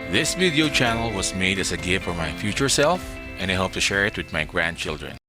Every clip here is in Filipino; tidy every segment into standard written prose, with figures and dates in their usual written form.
This video channel was made as a gift for my future self, and I hope to share it with my grandchildren.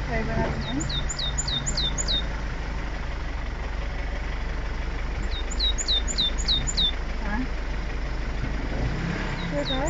Try ba natin yan? Ha? Sure ka?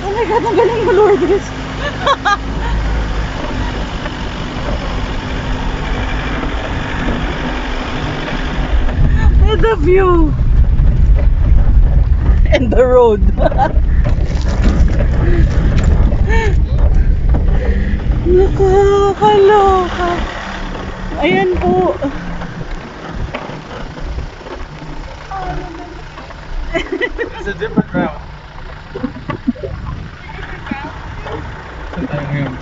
Oh my God, ang galing mo, Lourdes. And the view. And the road. Nakakaloka. Ayan po. It's a different route. Saan tayo ngayon?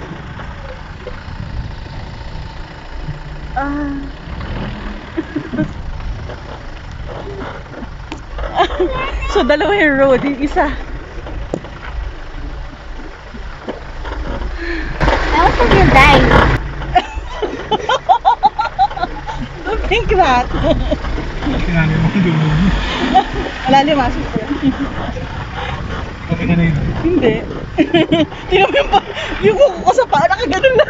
So, dalawa yung road. Yung isa. I was thinking dive. Don't think that. Kinanin mo yung dulo. Malalim, masok ko. Okay na yun. Hindi. Tingnan mo yung kuko ko sa paa, nakaganon na.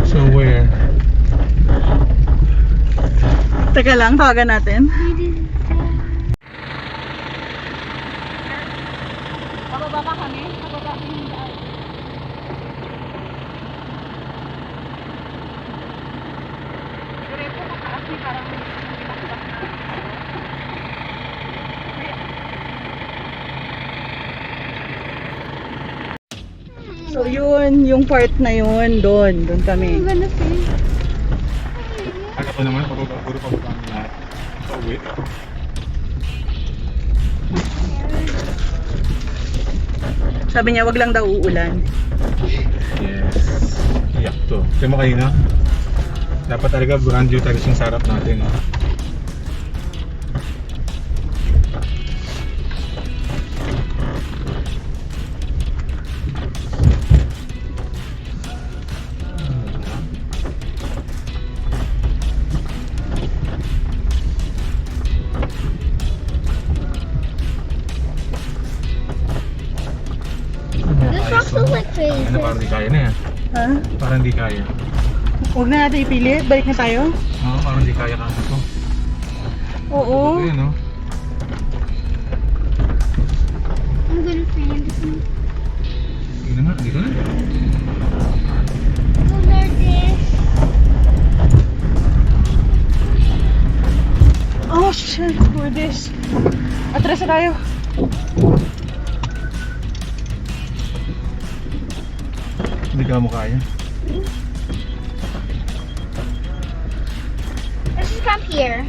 So where? Teka lang, tawagan natin. Pababa pa kami? Pababa kami yung daan. Diretso pa kasi parang so yun, yung part na yun, doon kami. I'm gonna see. Akala ko naman, puro pababa ang lahat. Pauwi. Sabi niya, wag lang daw uulan. Yes. Iyak to. Kaya mo kanina? Dapat talaga brand new talaga yung sarap natin. This rock looks like crazy. Ano, parang di kaya na yan. Ha? Parang di kaya. Huwag na natin ipilit, balik na tayo. Oo, parang di kaya ka ito. Oo. Ito yun, no? I'm gonna find this one. Sige na nga, dito na. Go, Lourdes. gosh, for this. Atras na tayo. Hindi ka mo kaya. Let's just come here.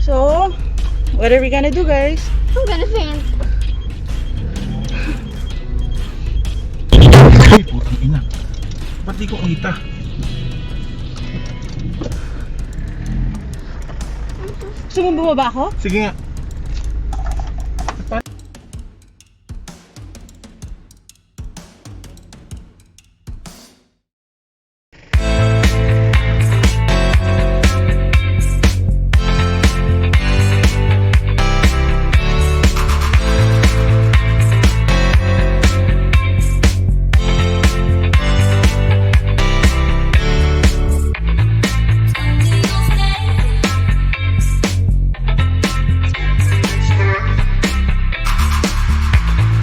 So, what are we gonna do, guys? I'm gonna faint. Ay, putang ina. Ba't di ko kita? Gusto mo bumaba ako? Sige nga.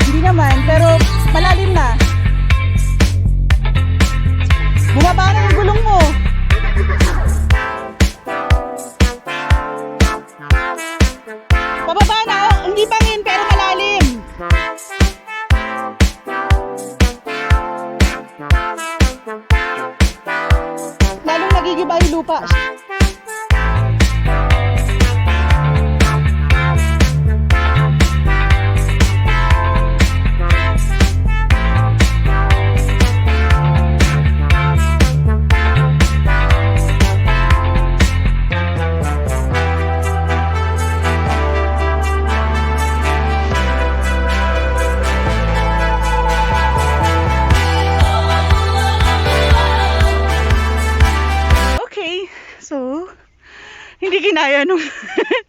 Hindi naman, pero malalim na. Bumaba na yung gulong mo. Pababa na, oh. Hindi pangin, pero malalim. Lalong nagigiba yung lupa. Okay, so hindi kinaya nung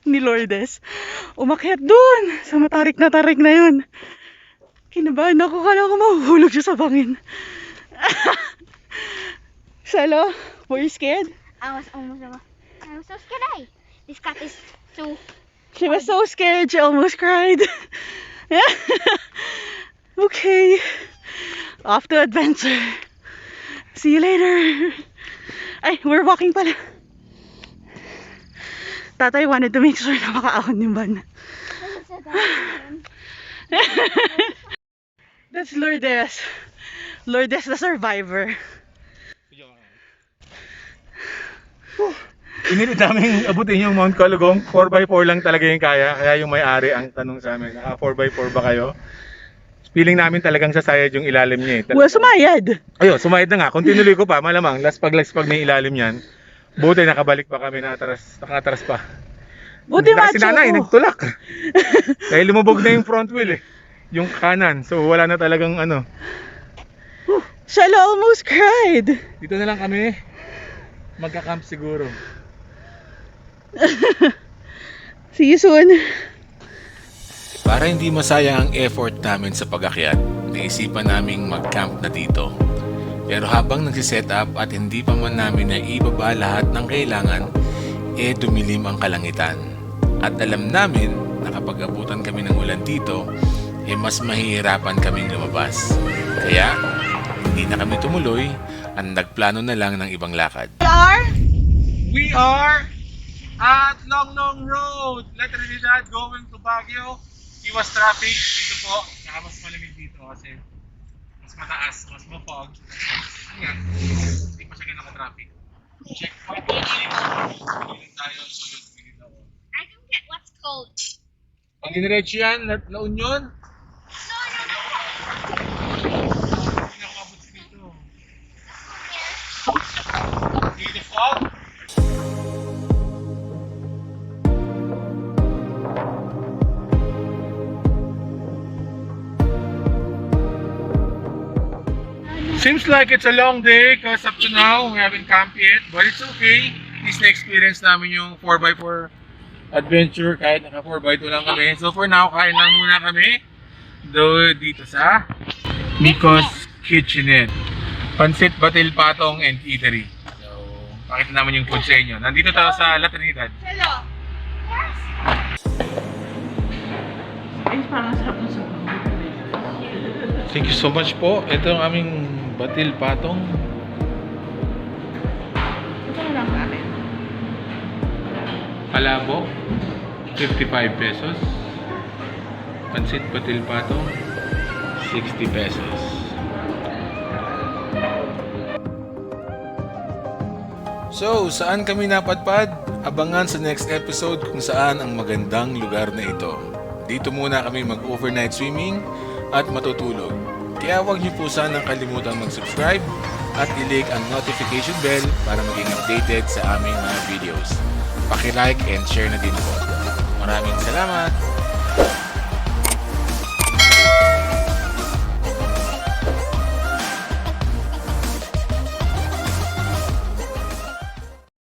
ni Lourdes. Umakyat dun sa matarik na yun. Kinabahan ako, kala ko mahuhulog siya sa bangin. Shalo, were you scared? I was so scared. This cat is so. She was so scared, she almost cried. Okay, off to adventure. See you later. Ay, we're walking pala. Tatay wanted to make sure na makaahon yung van. That's Lourdes. Lourdes the survivor. Pinilit namin abutin yung Mount Kalugong. 4x4 lang talaga yung kaya. Kaya yung may-ari ang tanong sa amin, 4x4 ba kayo? Feeling namin talagang sasayad yung ilalim niya eh. Well, sumayad. Ayun, sumayad na nga. Kung tinuloy ko pa, malamang last pag may ilalim yan. Buti nakabalik pa kami, nakatras pa. Buti macho. Si nanay, nagtulak. Dahil lumubog na yung front wheel eh. Yung kanan. So wala na talagang ano. Shalo almost cried. Dito na lang kami. Magka-camp siguro. See you soon. Para hindi masayang ang effort namin sa pag-akyat, naisipan naming mag-camp na dito. Pero habang nagsiset up at hindi pa man namin na ibaba lahat ng kailangan, dumilim ang kalangitan. At alam namin na kapag abutan kami ng ulan dito, mas mahihirapan kaming lumabas. Kaya, hindi na kami tumuloy at nagplano na lang ng ibang lakad. We are at Longnong Road, Trinidad, going to Baguio. Iwas traffic dito po. Saka mas malamig dito kasi mas mataas, mas mapog. Hindi pa siya ganun ka-traffic. Checkpoint tayo. I don't get what's called. Pag diniretso yan, La Union. Hindi na kumabot sa dito. Dito fog. Seems like it's a long day because up to now we haven't camped yet, but it's okay. At least na-experience namin yung 4x4 adventure kahit naka 4x2 lang kami. So for now, kain lang muna kami dito sa Miko's Kitchenette. Pansit, Batil, Patong, and Eatery. So, pakita naman yung food sa inyo. Nandito tayo sa La Trinidad. Ay, parang sarap ng sabaw. Thank you so much po. Ito ang aming batil patong. Ito na lang sa akin. Palabok, 55 pesos. Pansit batil patong, 60 pesos. So, saan kami napadpad? Abangan sa next episode kung saan ang magandang lugar na ito. Dito muna kami mag-overnight swimming at matutulog. Kaya huwag niyo po sanang kalimutang mag-subscribe at i-click ang notification bell para maging updated sa aming mga videos. Paki-like and share na din po. Maraming salamat!